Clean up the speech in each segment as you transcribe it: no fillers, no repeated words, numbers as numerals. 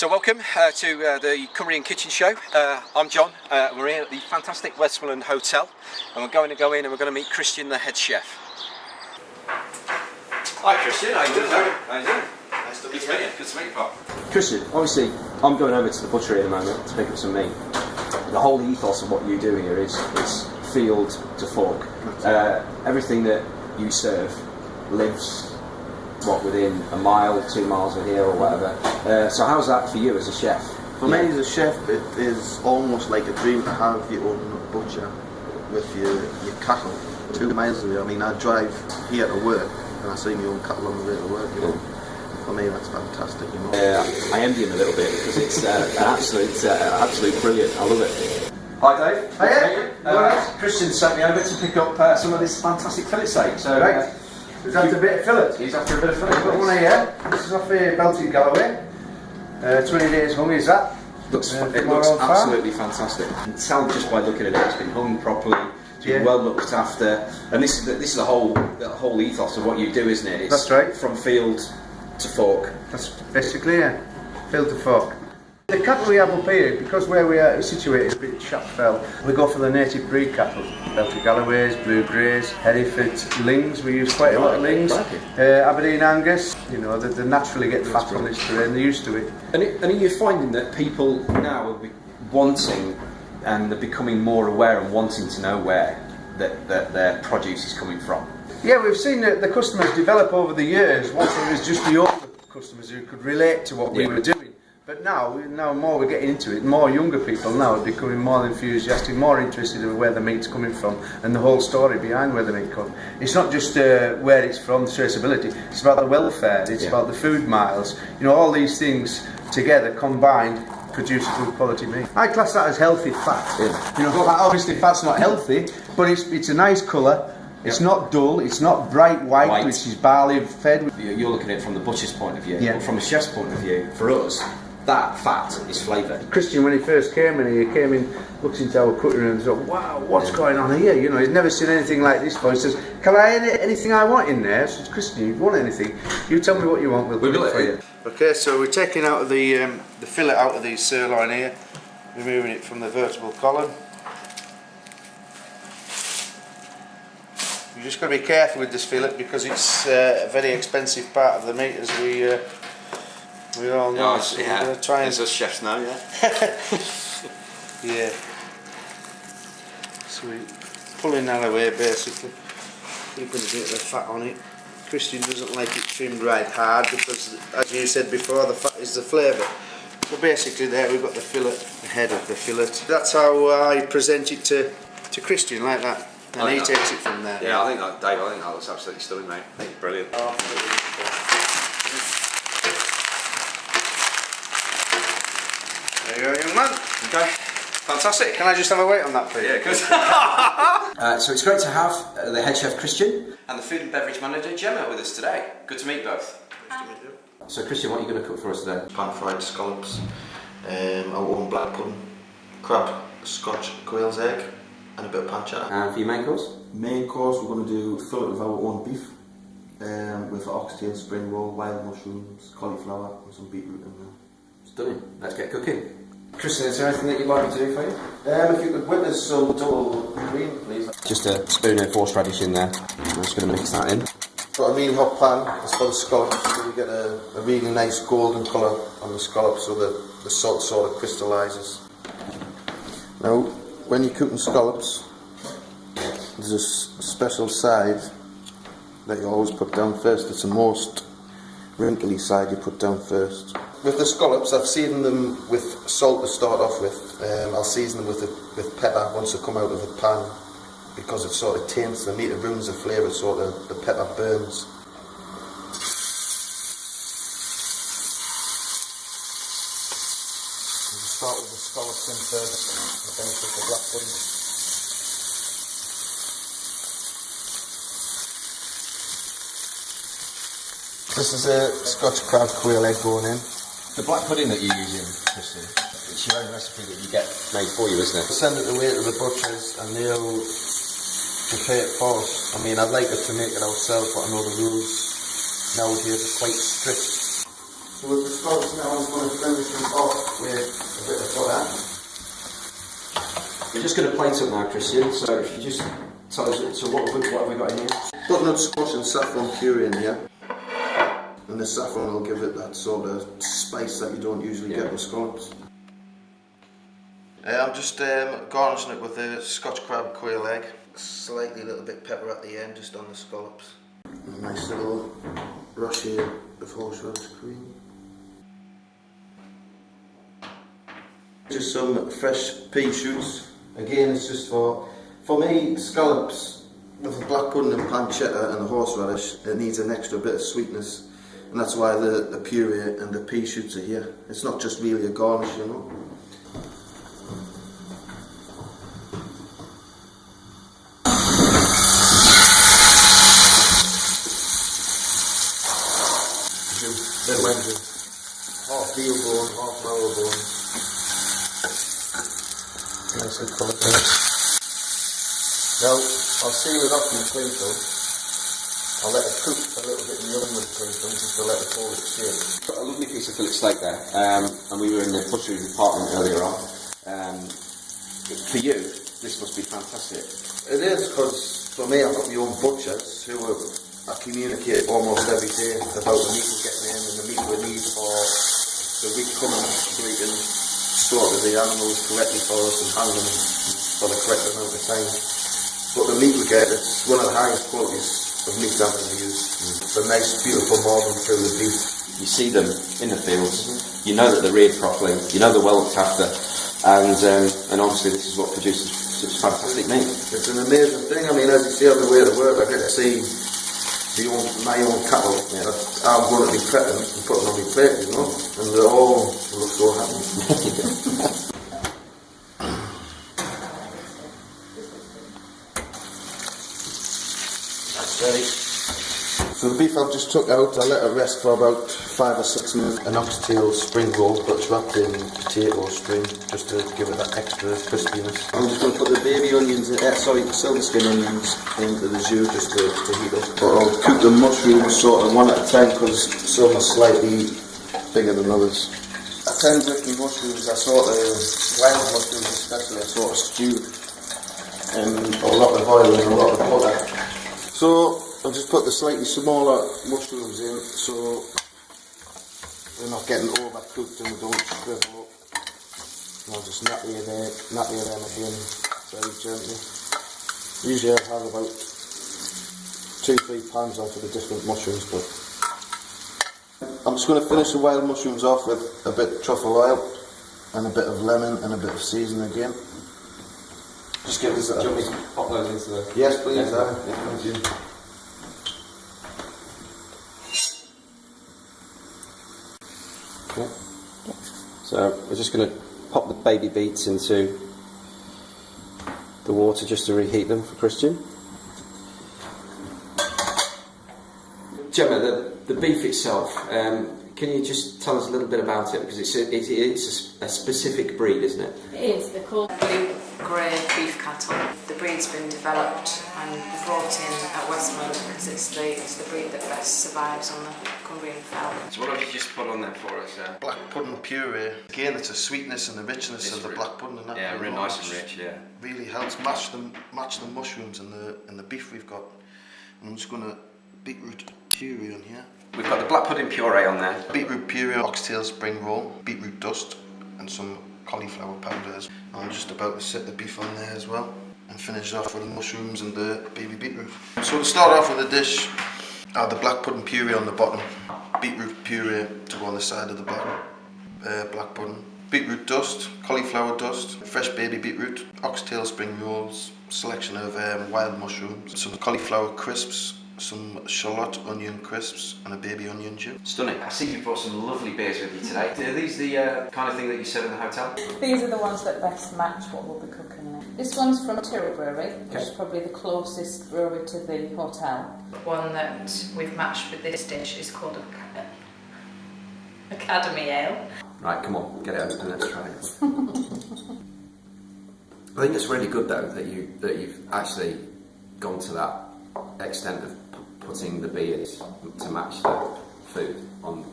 So welcome to the Cumbrian Kitchen show. I'm John. We're here at the fantastic Westmorland Hotel, and we're going to go in and we're going to meet Kristian, the head chef. Hi Kristian, how you doing? How you doing? Nice to meet you. Good to meet you, Pop. Kristian, obviously I'm going over to the butchery at the moment to pick up some meat. The whole ethos of what you do here is field to fork. Everything that you serve lives within a mile, 2 miles of here or whatever. So how's that for you as a chef? For me as a chef, it is almost like a dream to have your own butcher with your cattle 2 miles away. I mean, I drive here to work and I see my own cattle on the way to work, you know. For me, that's fantastic, you know. I envy him a little bit because it's absolute brilliant. I love it. Hi Dave. Hiya. Kristian sent me over to pick up some of this fantastic fillet steak. So, right. He's after a bit of fillet. He's after a bit of fillet. I've got one here. This is off Belted Galloway. 20 days hung is that. It looks absolutely fantastic. You can tell just by looking at it, it's been hung properly, it's been well looked after, and this is the whole ethos of what you do, isn't it? It's that's right. From field to fork. That's basically field to fork. The cattle we have up here, because where we are situated, a bit Jon Fell, we go for the native breed cattle. Belted Galloways, Blue Greys, Hereford Lings, we use quite a lot of Lings. Aberdeen Angus, you know, they naturally get fat on this terrain, they're used to it. And are you finding that people now are wanting, and they're becoming more aware and wanting to know where that their produce is coming from? Yeah, we've seen the customers develop over the years. Once there was just the older customers who could relate to what we were doing. But now more we're getting into it, more younger people now are becoming more enthusiastic, more interested in where the meat's coming from and the whole story behind where the meat comes. It's not just where it's from, the traceability, it's about the welfare, it's about the food miles. You know, all these things together combined produce good quality meat. I class that as healthy fat. Yeah. You know, obviously fat's not healthy, but it's a nice colour. It's not dull, it's not bright white, which is barley fed. You're looking at it from the butcher's point of view, but from a chef's point of view, for us, that fat is flavour. Kristian, when he first came in, he came in, looks into our cutting room and thought, wow, what's going on here? You know, he's never seen anything like this before. He says, can I have anything I want in there? I said, Kristian, if you want anything, you tell me what you want, we'll put it for you. Okay, so we're taking out the fillet out of the sirloin here, removing it from the vertebral column. You've just got to be careful with this fillet because it's a very expensive part of the meat, as we all know. So we're going to try as us chefs know, yeah. So we're pulling that away basically, keeping a bit of the fat on it. Kristian doesn't like it trimmed right hard because, as you said before, the fat is the flavour. So basically there we've got the fillet, the head of the fillet. That's how I present it to Kristian, like that. And he takes it from there. Yeah, I think that, Dave, I think that looks absolutely stunning, mate. I think it's brilliant. Oh, there you go, young man. Okay, fantastic. Can I just have a wait on that, please? Yeah, good. So it's great to have the head chef Kristian and the food and beverage manager Gemma with us today. Good to meet both. Nice to meet you. So Kristian, what are you going to cook for us today? Pan-fried scallops, our own black pudding, crab, Scotch quail's egg, and a bit of pancetta. And for your main course? Main course, we're going to do fillet of our own beef with oxtail, spring roll, wild mushrooms, cauliflower and some beetroot in there. Stunning. Let's get cooking. Kristian, is there anything that you'd like me to do for you? If you could whip us some double cream, please. Just a spoon of horseradish in there. I'm just going to mix that in. Got a real hot pan, it's for the scallops, so you get a really nice golden colour on the scallops so the salt sort of crystallises. Now, when you're cooking scallops, there's a special side that you always put down first. It's the most wrinkly side you put down first. With the scallops, I've seasoned them with salt to start off with. I'll season them with pepper once they come out of the pan, because it sort of taints the meat, it ruins the flavour, so the pepper burns. You start with the scallops in first, and finish with the black pudding. This is a Scotch crab quail egg going in. The black pudding that you're using, Kristian, it's your own recipe that you get made for you, isn't it? Send it away to the butchers and they'll prepare it for us. I mean, I'd like us to make it ourselves, but I know the rules nowadays are quite strict. So with the scallops now, I'm going to finish them off with a bit of butter. We're just going to plate up now, Kristian, so if you just tell us, so what have we got in here? Butternut squash and saffron puree in here. And the saffron will give it that sort of spice that you don't usually get with scallops. I'm just garnishing it with a Scotch crab quail egg. Slightly little bit pepper at the end, just on the scallops. And a nice little rush here of horseradish cream. Just some fresh pea shoots. Again, it's just for me, scallops with the black pudding and pancetta and the horseradish, it needs an extra bit of sweetness. And that's why the puree and the pea shoots are here. It's not just really a garnish, you know. Then half veal bone, half marrow bone. Nicely coloured there. Now, I'll seal it up in the cling film. I'll let it cook a little bit in the oven with the cling film just to let it all exchange. Got a lovely piece of fillet steak there, and we were in the butchery department earlier on. For you, this must be fantastic. It is, because for me, I've got my own butchers who I communicate almost every day about the meat we're getting in and the meat we need for the week coming, so we can slaughter the animals correctly for us and hang them for the correct amount of time. But the meat we get, it's one of the highest qualities of meat I've ever used. It's a nice, beautiful marble through the beef. You see them in the fields, you know that they're reared properly, you know they're well looked after, and obviously this is what produces such fantastic meat. It's an amazing thing. I mean, as you see on the way to work, I get to see my own cattle that I'm going to be prepping and putting on my plate, you know, and they all look so happy. That's right. So the beef I've just took out, I let it rest for about 5 or 6 minutes. An oxtail spring roll, but it's wrapped in potato string, just to give it that extra crispiness. I'm just going to put the baby onions, silver skin onions into the jus just to heat up. But I'll cook the mushrooms sort of one at a time, because some are slightly bigger than others. I tend with the mushrooms, wild mushrooms especially, I sort of stew in a lot of oil and a lot of butter. So I'll just put the slightly smaller mushrooms in so they're not getting overcooked and they don't shrivel up. And I'll just nappy them again very gently. Usually I have about 2-3 pans onto the different mushrooms, but I'm just going to finish the wild mushrooms off with a bit of truffle oil and a bit of lemon and a bit of seasoning again. Just give this a... Do you want me to pop those into the... Yes, please. Thank you. Okay. So we're just going to pop the baby beets into the water just to reheat them for Kristian. Gemma, the beef itself, can you just tell us a little bit about it? Because it's a specific breed, isn't it? It is. They're called blue grey beef cattle. The breed's been developed and brought in at Westmorland because it's the breed that best survives on the Cumbrian Fell. So what have you just put on there for us? Black pudding puree. Again, it's a sweetness and the richness of the black pudding in that. Yeah, really nice and rich. Yeah, really helps match the mushrooms and the beef we've got. And I'm just going to beetroot puree on here. We've got the black pudding puree on there. Beetroot puree, oxtail spring roll, beetroot dust, and some cauliflower powders. I'm just about to set the beef on there as well and finish off with the mushrooms and the baby beetroot. So to start off with the dish, I have the black pudding puree on the bottom, beetroot puree to go on the side of the black pudding, beetroot dust, cauliflower dust, fresh baby beetroot, oxtail spring rolls, selection of wild mushrooms, some cauliflower crisps, some shallot onion crisps and a baby onion juice. Stunning. I see you've brought some lovely beers with you today. Are these the kind of thing that you serve in the hotel? These are the ones that best match what we'll be cooking in. This one's from Tirril brewery, which is probably the closest brewery to the hotel. One that we've matched with this dish is called Academy Ale. Right, come on, get it open and let's try it. I think it's really good though that you've actually gone to that extent of putting the beers to match the food on.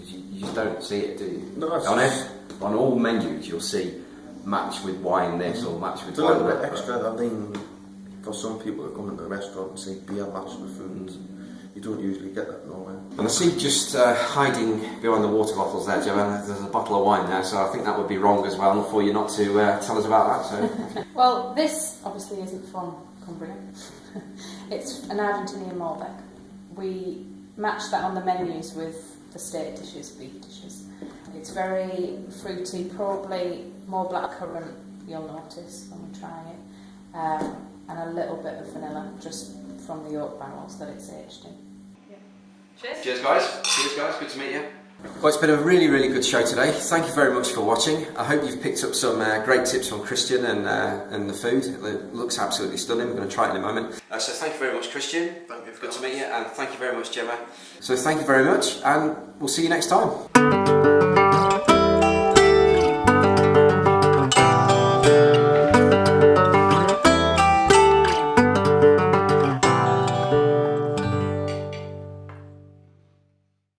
You you don't see it, do you? No, it's on all menus you'll see match with wine this or match with it's a wine little bit that. extra. I mean, for some people that come into the restaurant and see beer matched with food, you don't usually get that nowhere. And I see just hiding behind the water bottles there, Gemma, there's a bottle of wine there, so I think that would be wrong as well for you not to tell us about that. So. Well, this obviously isn't from Cumbria. It's an Argentinian Malbec. We match that on the menus with the state dishes, beef dishes. It's very fruity, probably more blackcurrant, you'll notice when we try it, and a little bit of vanilla just from the oak barrels that it's aged in. Yeah. Cheers. Cheers guys, good to meet you. Well, it's been a really, really good show today. Thank you very much for watching. I hope you've picked up some great tips from Kristian and the food. It looks absolutely stunning. We're going to try it in a moment. So thank you very much, Kristian. Thank you. Good to meet you, and thank you very much, Gemma. So thank you very much, and we'll see you next time.